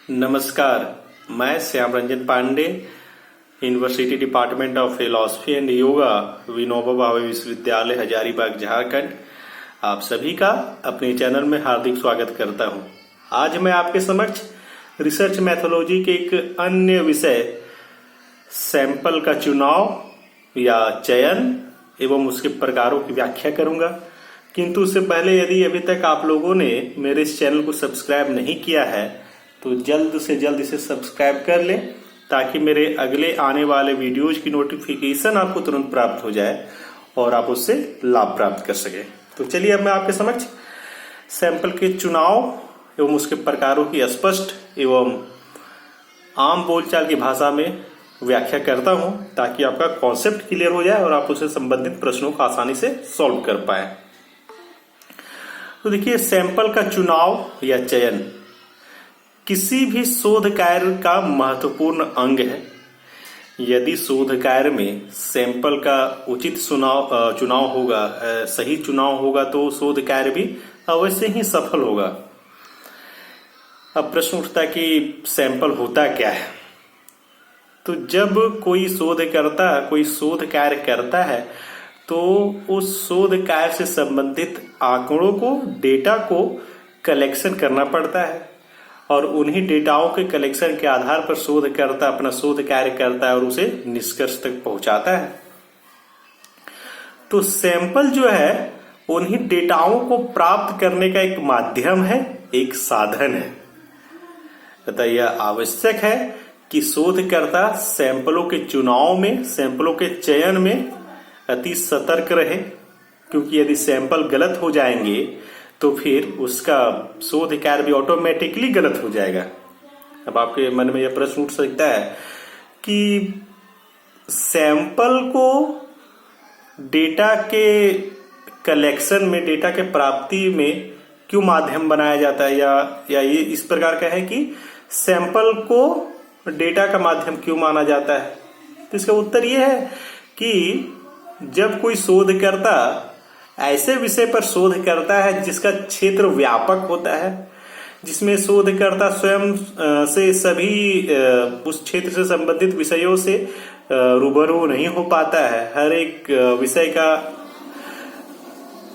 नमस्कार, मैं Shyam Ranjan Pandey, university department of philosophy and yoga, Vinoba Bhave Vishwavidyalaya, Hazaribagh, Jharkhand. आप सभी का अपने चैनल में हार्दिक स्वागत करता हूं। आज मैं आपके समक्ष रिसर्च मैथोलॉजी के एक अन्य विषय सैंपल का चुनाव या चयन एवं उसके प्रकारों की व्याख्या करूंगा। किंतु उससे पहले यदि अभी तक आप लोगों ने मेरे इस चैनल को सब्सक्राइब नहीं किया है तो जल्द से जल्द इसे सब्सक्राइब कर लें, ताकि मेरे अगले आने वाले वीडियोज की नोटिफिकेशन आपको तुरंत प्राप्त हो जाए और आप उससे लाभ प्राप्त कर सके। तो चलिए अब मैं आपके समक्ष सैंपल के चुनाव एवं उसके प्रकारों की स्पष्ट एवं आम बोलचाल की भाषा में व्याख्या करता हूं, ताकि आपका कॉन्सेप्ट क्लियर हो जाए और आप उससे संबंधित प्रश्नों को आसानी से सॉल्व कर पाए। तो देखिए, सैंपल का चुनाव या चयन किसी भी शोध कार्य का महत्वपूर्ण अंग है। यदि शोध कार्य में सैंपल का उचित चुनाव होगा, सही चुनाव होगा, तो शोध कार्य भी अवश्य ही सफल होगा। अब प्रश्न उठता है कि सैंपल होता क्या है। तो जब कोई शोधकर्ता कोई शोध कार्य करता है तो उस शोध कार्य से संबंधित आंकड़ों को, डेटा को कलेक्शन करना पड़ता है और उन्हीं डेटाओं के कलेक्शन के आधार पर शोधकर्ता अपना शोध कार्य करता है और उसे निष्कर्ष तक पहुंचाता है। तो सैंपल जो है उन्हीं डेटाओं को प्राप्त करने का एक माध्यम है, एक साधन है। तथा यह आवश्यक है कि शोधकर्ता सैंपलों के चुनाव में, सैंपलों के चयन में अति सतर्क रहे, क्योंकि यदि सैंपल गलत हो जाएंगे तो फिर उसका शोध कार्य भी ऑटोमेटिकली गलत हो जाएगा। अब आपके मन में यह प्रश्न उठ सकता है कि सैंपल को डेटा के कलेक्शन में, डेटा के प्राप्ति में क्यों माध्यम बनाया जाता है, या ये इस प्रकार का है कि सैंपल को डेटा का माध्यम क्यों माना जाता है। तो इसका उत्तर यह है कि जब कोई शोधकर्ता ऐसे विषय पर शोध करता है जिसका क्षेत्र व्यापक होता है, जिसमें शोधकर्ता स्वयं से सभी उस क्षेत्र से संबंधित विषयों से रूबरू नहीं हो पाता है, हर एक विषय का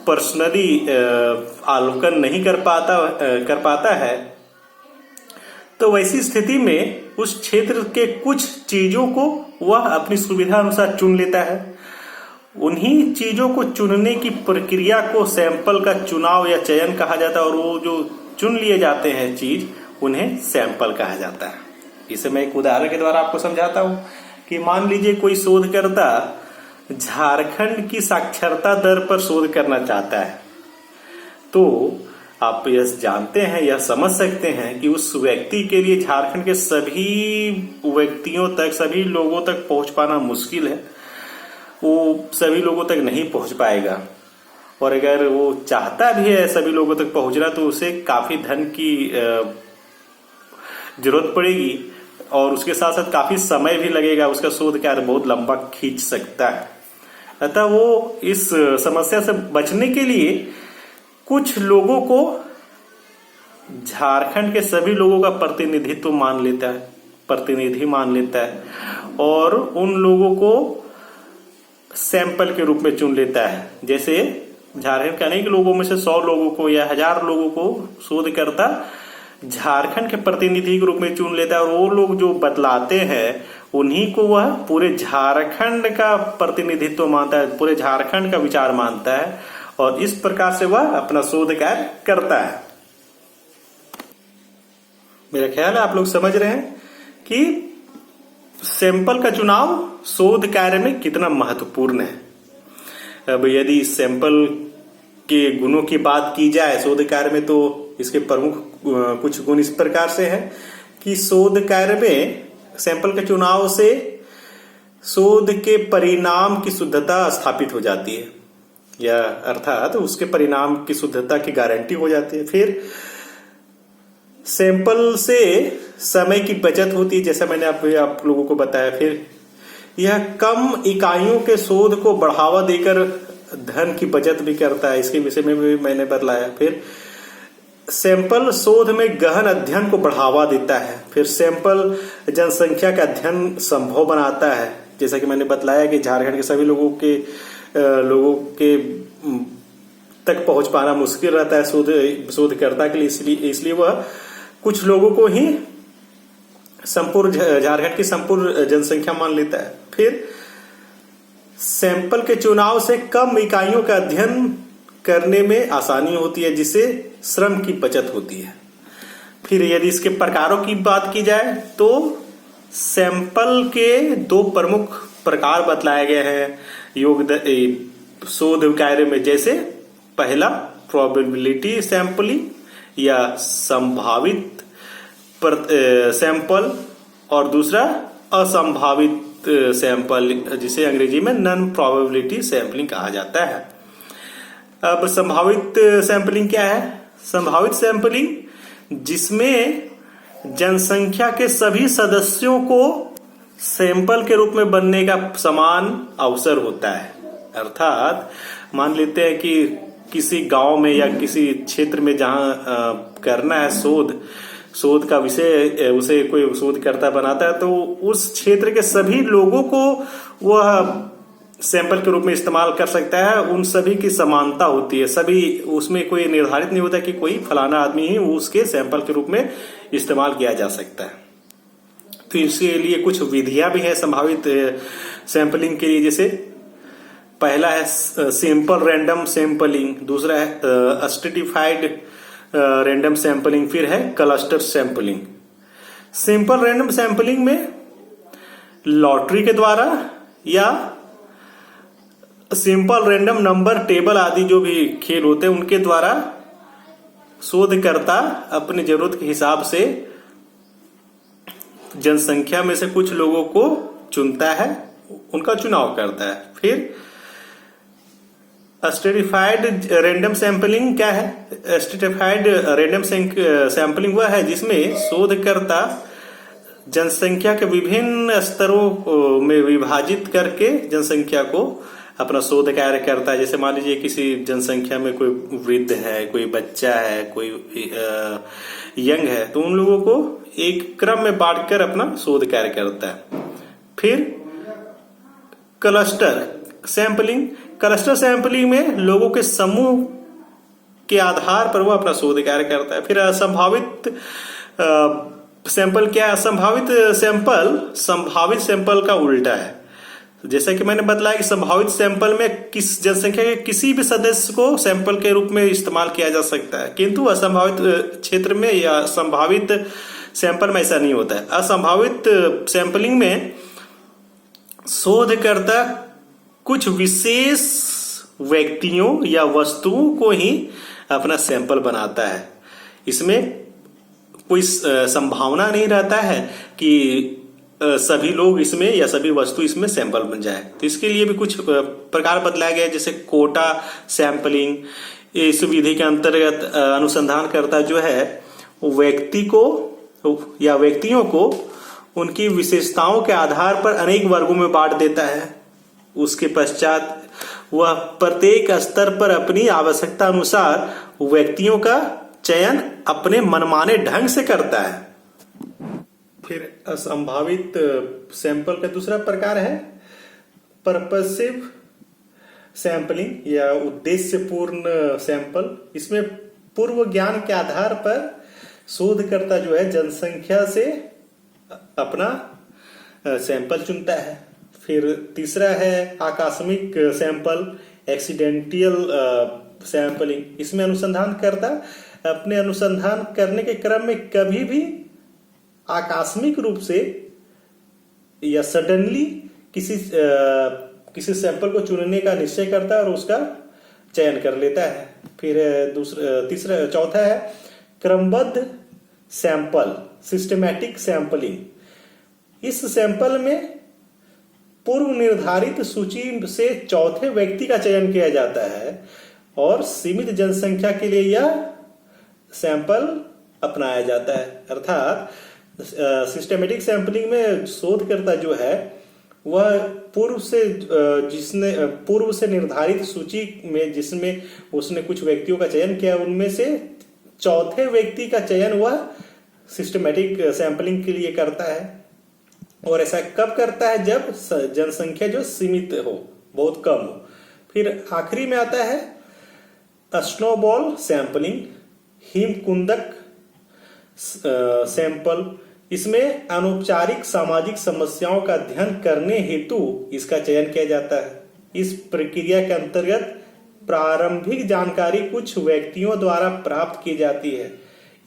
पर्सनली अवलोकन नहीं कर पाता है, तो वैसी स्थिति में उस क्षेत्र के कुछ चीजों को वह अपनी सुविधा अनुसार चुन लेता है। उन्हीं चीजों को चुनने की प्रक्रिया को सैंपल का चुनाव या चयन कहा जाता है और वो जो चुन लिए जाते हैं चीज, उन्हें सैंपल कहा जाता है। इसे मैं एक उदाहरण के द्वारा आपको समझाता हूं कि मान लीजिए कोई शोधकर्ता झारखंड की साक्षरता दर पर शोध करना चाहता है, तो आप यह जानते हैं, यह समझ सकते हैं कि उस व्यक्ति के लिए झारखंड के सभी व्यक्तियों तक, सभी लोगों तक पहुंच पाना मुश्किल है। वो सभी लोगों तक नहीं पहुंच पाएगा, और अगर वो चाहता भी है सभी लोगों तक पहुंचना तो उसे काफी धन की जरूरत पड़ेगी और उसके साथ साथ काफी समय भी लगेगा। उसका शोध कार्य बहुत लंबा खींच सकता है। अतः वो इस समस्या से बचने के लिए कुछ लोगों को झारखंड के सभी लोगों का प्रतिनिधि मान लेता है और उन लोगों को सैंपल के रूप में चुन लेता है। जैसे झारखंड के अनेक लोगों में से 100 लोगों को या 1000 लोगों को शोधकर्ता झारखंड के प्रतिनिधि के रूप में चुन लेता है और वो लोग जो बतलाते हैं उन्हीं को वह पूरे झारखंड का प्रतिनिधित्व मानता है, पूरे झारखंड का विचार मानता है और इस प्रकार से वह अपना शोध कार्य करता है। मेरा ख्याल है आप लोग समझ रहे हैं कि सैंपल का चुनाव शोध कार्य में कितना महत्वपूर्ण है। अब यदि सैंपल के गुणों की बात की जाए शोध कार्य में, तो इसके प्रमुख कुछ गुण इस प्रकार से हैं कि शोध कार्य में सैंपल के चुनाव से शोध के परिणाम की शुद्धता स्थापित हो जाती है, या अर्थात उसके परिणाम की शुद्धता की गारंटी हो जाती है। फिर सैंपल से समय की बचत होती है, जैसा मैंने आप लोगों को बताया। फिर यह कम इकाइयों के शोध को बढ़ावा देकर धन की बचत भी करता है, इसके विषय में भी मैंने बतलाया। फिर सैंपल शोध में गहन अध्ययन को बढ़ावा देता है। फिर सैंपल जनसंख्या का अध्ययन संभव बनाता है। जैसा कि मैंने बतलाया कि झारखंड के सभी लोगों के तक पहुंच पाना मुश्किल रहता है शोधकर्ता के लिए, इसलिए वह कुछ लोगों को ही संपूर्ण झारखंड की संपूर्ण जनसंख्या मान लेता है। फिर सैंपल के चुनाव से कम इकाइयों का अध्ययन करने में आसानी होती है, जिससे श्रम की बचत होती है। फिर यदि इसके प्रकारों की बात की जाए तो सैंपल के 2 प्रमुख प्रकार बतलाए गए हैं शोध कार्य में। जैसे पहला प्रोबेबिलिटी सैंपलिंग या संभावित सैंपल, और दूसरा असंभावित सैंपल, जिसे अंग्रेजी में नॉन प्रोबेबिलिटी सैंपलिंग कहा जाता है। अब संभावित सैंपलिंग क्या है? संभावित सैंपलिंग जिसमें जनसंख्या के सभी सदस्यों को सैंपल के रूप में बनने का समान अवसर होता है। अर्थात मान लेते हैं कि किसी गांव में या किसी क्षेत्र में जहां करना है शोध का विषय, उसे कोई शोधकर्ता बनाता है, तो उस क्षेत्र के सभी लोगों को वह सैंपल के रूप में इस्तेमाल कर सकता है। उन सभी की समानता होती है, सभी, उसमें कोई निर्धारित नहीं होता कि कोई फलाना आदमी ही उसके सैंपल के रूप में इस्तेमाल किया जा सकता है। तो इसके लिए कुछ विधियां भी है संभावित सैंपलिंग के लिए। जैसे पहला है सिंपल रैंडम सैंपलिंग, दूसरा है स्ट्रेटिफाइड रैंडम सैंपलिंग, फिर है cluster sampling. Simple random sampling में लॉटरी के द्वारा या सिंपल रैंडम नंबर टेबल आदि जो भी खेल होते हैं उनके द्वारा शोधकर्ता अपनी जरूरत के हिसाब से जनसंख्या में से कुछ लोगों को चुनता है, उनका चुनाव करता है। फिर स्ट्रेटिफाइड रैंडम सैंपलिंग क्या है? स्ट्रेटिफाइड रैंडम सैंपलिंग वह है जिसमें शोधकर्ता जनसंख्या के विभिन्न स्तरों में विभाजित करके जनसंख्या को अपना शोध कार्य करता है। जैसे मान लीजिए किसी जनसंख्या में कोई वृद्ध है, कोई बच्चा है, कोई यंग है, तो उन लोगों को एक क्रम में बांटकर अपना शोध कार्य करता है। फिर क्लस्टर सैंपलिंग, क्लस्टर सैंपलिंग में लोगों के समूह के आधार पर वो अपना शोध कार्य करता है। फिर असंभावित सैंपल क्या है? असंभावित सैंपल संभावित सैंपल का उल्टा है। जैसा कि मैंने बताया कि संभावित सैंपल में किस जनसंख्या के किसी भी सदस्य को सैंपल के रूप में इस्तेमाल किया जा सकता है, किंतु असंभावित क्षेत्र में या संभावित सैंपल में ऐसा नहीं होता है। असंभावित सैंपलिंग में शोधकर्ता कुछ विशेष व्यक्तियों या वस्तुओं को ही अपना सैंपल बनाता है। इसमें कोई संभावना नहीं रहता है कि सभी लोग इसमें या सभी वस्तु इसमें सैंपल बन जाए। तो इसके लिए भी कुछ प्रकार बदलाया गया है, जैसे कोटा सैंपलिंग। इस विधि के अंतर्गत अनुसंधानकर्ता जो है व्यक्ति को या व्यक्तियों को उनकी विशेषताओं के आधार पर अनेक वर्गों में बांट देता है। उसके पश्चात वह प्रत्येक स्तर पर अपनी आवश्यकता अनुसार व्यक्तियों का चयन अपने मनमाने ढंग से करता है। फिर असंभावित सैंपल का दूसरा प्रकार है पर्पसिव सैंपलिंग या उद्देश्यपूर्ण सैंपल। इसमें पूर्व ज्ञान के आधार पर शोधकर्ता जो है जनसंख्या से अपना सैंपल चुनता है। फिर तीसरा है आकस्मिक सैंपल एक्सीडेंटल सैंपलिंग। इसमें अनुसंधानकर्ता अपने अनुसंधान करने के क्रम में कभी भी आकस्मिक रूप से या सडनली किसी सैंपल को चुनने का निश्चय करता है और उसका चयन कर लेता है। फिर चौथा है क्रमबद्ध सैंपल सिस्टमैटिक सैंपलिंग। इस सैंपल में पूर्व निर्धारित सूची से चौथे व्यक्ति का चयन किया जाता है और सीमित जनसंख्या के लिए यह सैंपल अपनाया जाता है। अर्थात सिस्टमैटिक सैंपलिंग में शोधकर्ता जो है वह पूर्व से निर्धारित सूची में जिसमें उसने कुछ व्यक्तियों का चयन किया, उनमें से चौथे व्यक्ति का चयन वह सिस्टमेटिक सैंपलिंग के लिए करता है। और ऐसा कब करता है? जब जनसंख्या जो सीमित हो, बहुत कम हो। फिर आखिरी में आता है स्नोबॉल सैंपलिंग, हिमकुंदक सैंपल। इसमें अनौपचारिक सामाजिक समस्याओं का अध्ययन करने हेतु इसका चयन किया जाता है। इस प्रक्रिया के अंतर्गत प्रारंभिक जानकारी कुछ व्यक्तियों द्वारा प्राप्त की जाती है।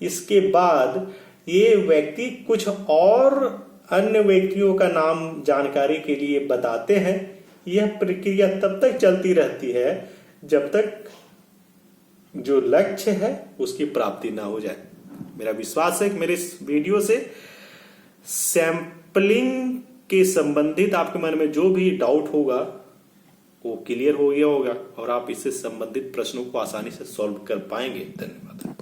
इसके बाद ये व्यक्ति कुछ और अन्य व्यक्तियों का नाम जानकारी के लिए बताते हैं। यह प्रक्रिया तब तक चलती रहती है जब तक जो लक्ष्य है उसकी प्राप्ति ना हो जाए। मेरा विश्वास है कि मेरे इस वीडियो से सैंपलिंग के संबंधित आपके मन में जो भी डाउट होगा वो क्लियर हो गया होगा और आप इससे संबंधित प्रश्नों को आसानी से सॉल्व कर पाएंगे। धन्यवाद।